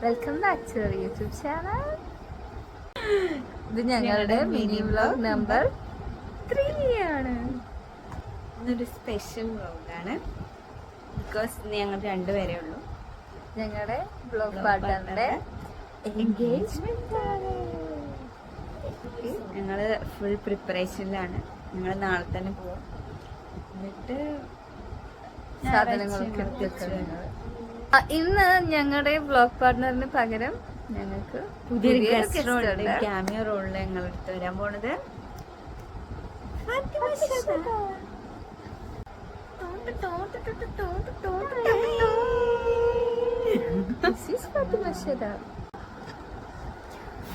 Welcome back to our YouTube channel. ഇത് ഞങ്ങളുടെ mini vlog number 3 ആണ്. ഇന്നൊരു സ്പെഷ്യൽ വ്ലോഗാണ്. ബിക്കോസ് ഇന്ന് ഞങ്ങൾ രണ്ടുപേരേ ഉള്ളൂ. ഞങ്ങളുടെ വ്ലോഗ് പാർട്ട്ണറുടെ എൻഗേജ്മെന്റ് ആണ്. ഞങ്ങൾ ഫുൾ പ്രിപ്പറേഷനിലാണ്. ഞങ്ങൾ നാളെ തന്നെ പോവാം. എന്നിട്ട് സാധനങ്ങളൊക്കെ ഇന്ന് ഞങ്ങളുടെ വ്ലോഗ് പാർട്ട്ണറിന് പകരം ഞങ്ങൾക്ക് പുതിയൊരു ഗസ്റ്റ് റോൾ, ക്യാമിയോ റോളിൽ ഞങ്ങൾ എടുത്ത് വരാൻ പോണത്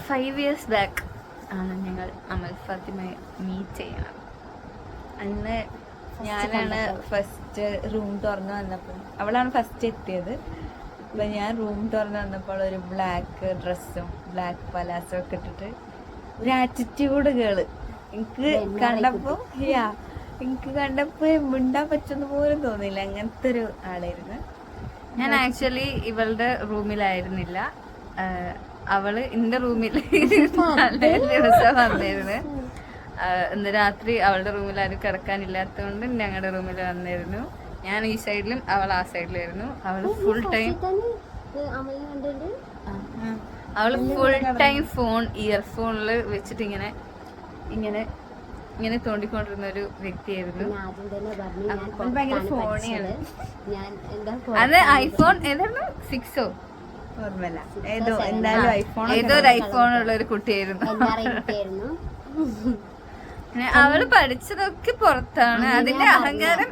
ഫൈവ് ഇയേഴ്സ് ബാക്ക് ആണ് ഞങ്ങൾ അമൽ ഫാത്തിമയെ മീറ്റ് ചെയ്യണം. അന്ന് ഞാനാണ് ഫസ്റ്റ് റൂം തുറന്നു വന്നപ്പോൾ, അവളാണ് ഫസ്റ്റ് എത്തിയത്. അപ്പൊ ഞാൻ റൂം തുറന്നു വന്നപ്പോൾ ഒരു ബ്ലാക്ക് ഡ്രസ്സും ബ്ലാക്ക് പലാസോ ഒക്കെ ഇട്ടിട്ട് ഒരു ആറ്റിറ്റ്യൂഡ് ഗേള്. എനിക്ക് കണ്ടപ്പോ മിണ്ടാൻ പറ്റുന്ന പോലും തോന്നില്ല. അങ്ങനത്തെ ഒരു ആളായിരുന്നു ഞാൻ. ആക്ച്വലി ഇവളുടെ റൂമിലായിരുന്നില്ല, അവള് എന്റെ റൂമിൽ ദിവസം വന്നിരുന്നു. ഇന്ന് രാത്രി അവളുടെ റൂമിൽ ആരും കിടക്കാനില്ലാത്തതുകൊണ്ട് ഞങ്ങളുടെ റൂമിൽ വന്നിരുന്നു. ഞാൻ ഈ സൈഡിലും അവൾ ആ സൈഡിലായിരുന്നു. അവള് ഫുൾ ടൈം ഫോൺ ഇയർഫോണിൽ വെച്ചിട്ട് ഇങ്ങനെ ഇങ്ങനെ ഇങ്ങനെ തോണ്ടിക്കൊണ്ടിരുന്ന ഒരു വ്യക്തിയായിരുന്നു. അത് ഐഫോൺ ഏതായിരുന്നു, 6 ഓർമ്മല്ല, ഏതോ ഒരു ഐഫോൺ ഉള്ള ഒരു കുട്ടിയായിരുന്നു. അവള് പഠിച്ചതൊക്കെ പുറത്താണ്. അതിന്റെ അഹങ്കാരം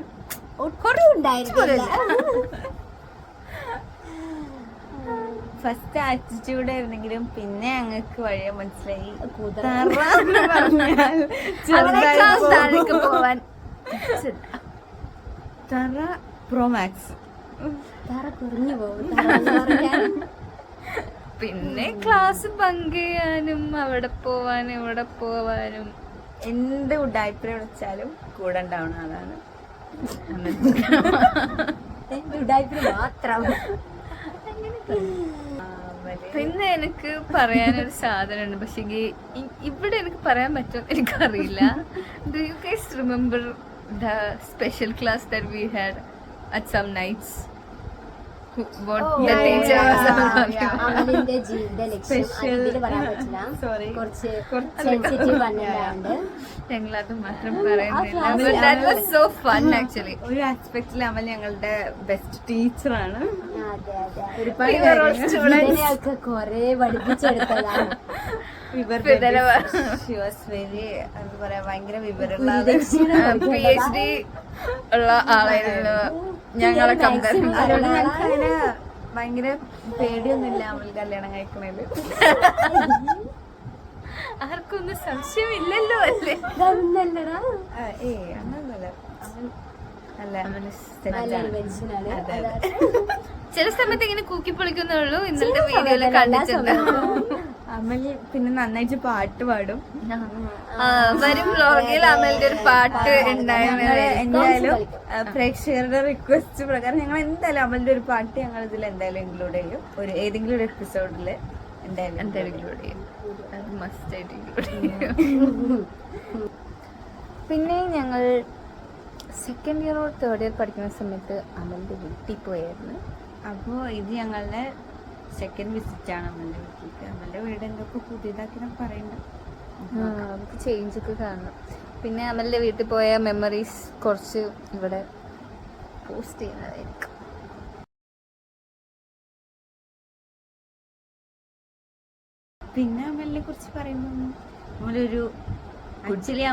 ഫസ്റ്റ് ആറ്റിറ്റ്യൂഡ് ആയിരുന്നെങ്കിലും പിന്നെ ഞങ്ങൾക്ക് വഴിയെ മനസ്സിലായി പോവാൻ പ്രോമാക്സ് പിന്നെ ക്ലാസ് ബങ്ക് ചെയ്യാനും അവിടെ പോവാനും ഇവിടെ പോവാനും എന്ത് ഉഡായിപ്പിനെ വിളിച്ചാലും കൂടെ ഉണ്ടാവണം. അതാണ് മാത്രം. പിന്നെ എനിക്ക് പറയാനൊരു സാധനമുണ്ട്, പക്ഷേ ഇവിടെ എനിക്ക് പറയാൻ പറ്റും എനിക്കറിയില്ല. Do you guys remember the special class that we had at some nights? What the teacher was അമലിന്റെ ജീവിത ലക്ഷ്യം പറയാൻ പറ്റില്ല, കുറച്ച് സെൻസിറ്റീവ് ആണ്. ഞങ്ങളത് മാത്രം പറയുന്നില്ല. So fun actually. ഒരു ആസ്പെക്ടിൽ അമൽ ഞങ്ങളുടെ ബെസ്റ്റ് ടീച്ചറാണ്. ഇതിനെയൊക്കെ കൊറേ പഠിപ്പിച്ചെടുത്തതാണ്. ഭയങ്കര വിവരമുള്ള PhD ഉള്ള ആളായിരുന്നു ഞങ്ങളെ കമ്പനി. ഭയങ്കര പേടിയൊന്നുമില്ല അമൽ കല്യാണം കഴിക്കണേല്. ആർക്കൊന്നും സംശയമില്ലല്ലോ അല്ലേ? അങ്ങനൊന്നുമല്ല. ചില സമയത്ത് ഇങ്ങനെ കൂക്കി പൊളിക്കുന്നേ ഉള്ളൂ. ഇന്നത്തെ വീഡിയോയില് കണ്ടിട്ടുണ്ട്. അമല് പിന്നെ നന്നായിട്ട് പാട്ട് പാടും. വരും വ്ലോഗിൽ അമലിന്റെ ഒരു പാട്ട് ഉണ്ടായിരുന്നു. എന്തായാലും പ്രേക്ഷകരുടെ റിക്വസ്റ്റ് പ്രകാരം ഞങ്ങൾ എന്തായാലും അമലിന്റെ ഒരു പാട്ട് ഞങ്ങൾ ഇതിൽ എന്തായാലും ഇൻക്ലൂഡ് ചെയ്യും. ഏതെങ്കിലും ഒരു എപ്പിസോഡില് എന്തായാലും ഇൻക്ലൂഡ് ചെയ്യും. അത് മസ്റ്റ് ആയിട്ട് ഇൻക്ലൂഡ് ചെയ്യും. പിന്നെ ഞങ്ങൾ second year or third year പഠിക്കുന്ന സമയത്ത് അമലിന്റെ വീട്ടിൽ പോയായിരുന്നു. അപ്പോൾ ഇത് ഞങ്ങളുടെ സെക്കൻഡ് വിസിറ്റ് ആണ് അമലിന്റെ വീട്ടിലേക്ക്. അമലിന്റെ വീട് എന്തൊക്കെ പുതിയതാക്കി പറയുന്നുണ്ട്. നമുക്ക് ചേഞ്ച് ഒക്കെ കാണണം. പിന്നെ അമലിന്റെ വീട്ടിൽ പോയ മെമ്മറീസ് കുറച്ച് ഇവിടെ പോസ്റ്റ് ചെയ്യുന്നതായിരിക്കും. പിന്നെ അമലിനെ കുറിച്ച് പറയുമ്പോൾ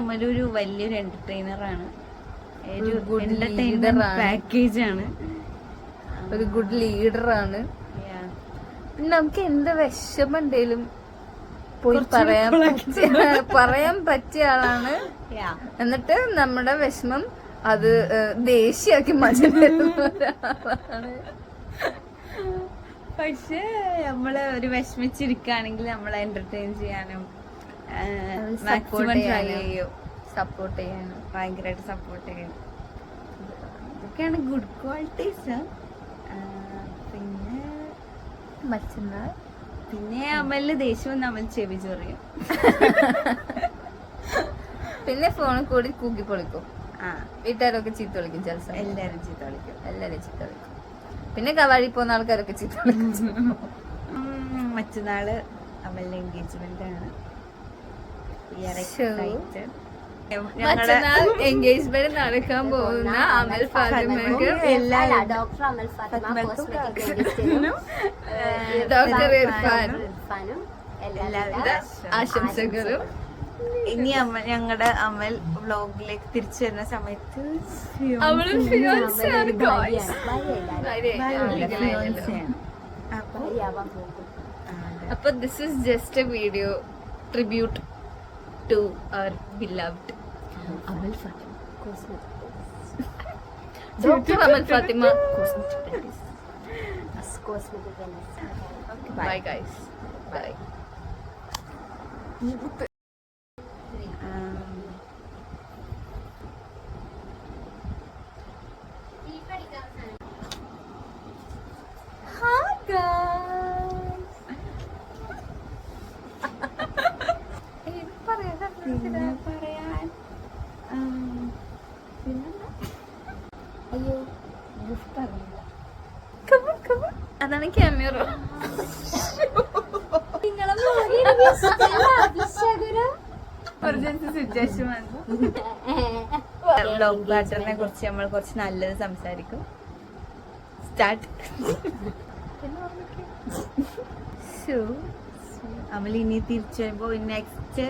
അമലൊരു വലിയൊരു എന്റർടൈനറാണ്, ഒരു പാക്കേജ് ആണ്, ഒരു ഗുഡ് ലീഡറാണ്. പിന്നെ നമുക്ക് എന്ത് വിഷമുണ്ടെങ്കിലും പോയി പറയാൻ പറ്റിയ ആളാണ്. എന്നിട്ട് നമ്മുടെ വിഷമം അത് ദേഷ്യമാക്കി മാറ്റുന്നതാണ്. പക്ഷെ നമ്മള് ഒരു വിഷമിച്ചിരിക്കുകയാണെങ്കിൽ നമ്മളെ എന്റർടൈൻ ചെയ്യാനും മാക്സിമം ട്രൈ ചെയ്യും, സപ്പോർട്ട് ചെയ്യാനും ഭയങ്കരമായിട്ട് സപ്പോർട്ട് ചെയ്യും. ഇതൊക്കെയാണ് ഗുഡ് ക്വാളിറ്റീസ്. പിന്നെ മറ്റന്നാൾ പിന്നെ അമലിന് ദേഷ്യം വന്ന് അമൽ ചെവി ചൊറിയും. പിന്നെ ഫോണിൽ കൂടി കൂക്കി പൊളിക്കും. ആ, വീട്ടുകാരൊക്കെ ചീത്ത വിളിക്കും ചില സമയം. എല്ലാരും ചീത്ത വിളിക്കും. എല്ലാവരും ചീത്ത വിളിക്കും. പിന്നെ കവാഴി പോകുന്ന ആൾക്കാരൊക്കെ ചീത്ത വിളിക്കും. മറ്റന്നാള് അമലിന്റെ എൻഗേജ്മെന്റ് ആണ്. ശോ. ഞങ്ങളുടെ മറ്റന്നാൾ എൻഗേജ്മെന്റ് നടക്കാൻ പോകുന്ന അമൽ ഫാത്തിമക്ക് doctor Amal Fathima cosmetic doctor Irfan ഇർഫാനും എല്ലാവിധ ആശംസകളും. ഇനി ഞങ്ങളുടെ അമൽ വ്ലോഗിലേക്ക് തിരിച്ചു വരുന്ന സമയത്ത് അവളും fiancé ആണ് guys. അപ്പൊ ഭാര്യയാവാൻ പോകും. അപ്പൊ this is just a video tribute to our beloved Amal Fathima. Doctor Amal Fathima cosmetic bye guys bye. പിന്നെ പറയാൻ അയ്യോ ഗിഫ്റ്റ് അറിയില്ല. അതാണ് ക്യാമറ. എമർജൻസി സിറ്റുവേഷൻ വന്നു. വ്ലോഗ് പാർട്ണറിനെ കുറിച്ച് നമ്മൾ കുറച്ച് നല്ലത് സംസാരിക്കും. സ്റ്റാർട്ട്. അമൽ ഇനി തിരിച്ചു വരുമ്പോ നെക്സ്റ്റ്